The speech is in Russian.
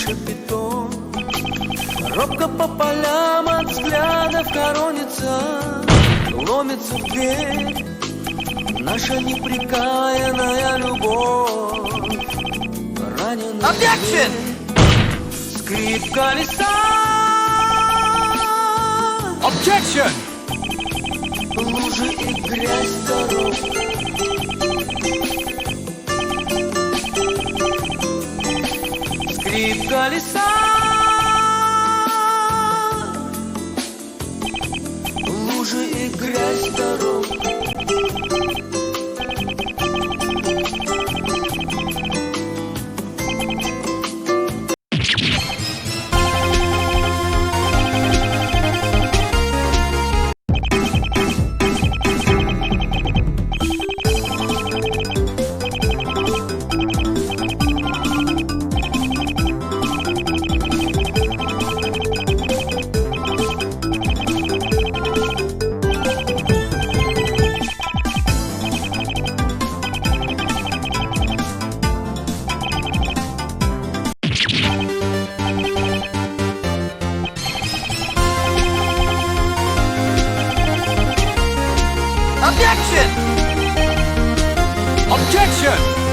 шапито. Робко по полям от взглядов коронится, ломится в дверь наша непрекаянная любовь. Раненый Objection! скрип колеса. Objection! Лужи и грязь дорог. Скрип колеса. Лужи и грязь дорог. Objection! Objection!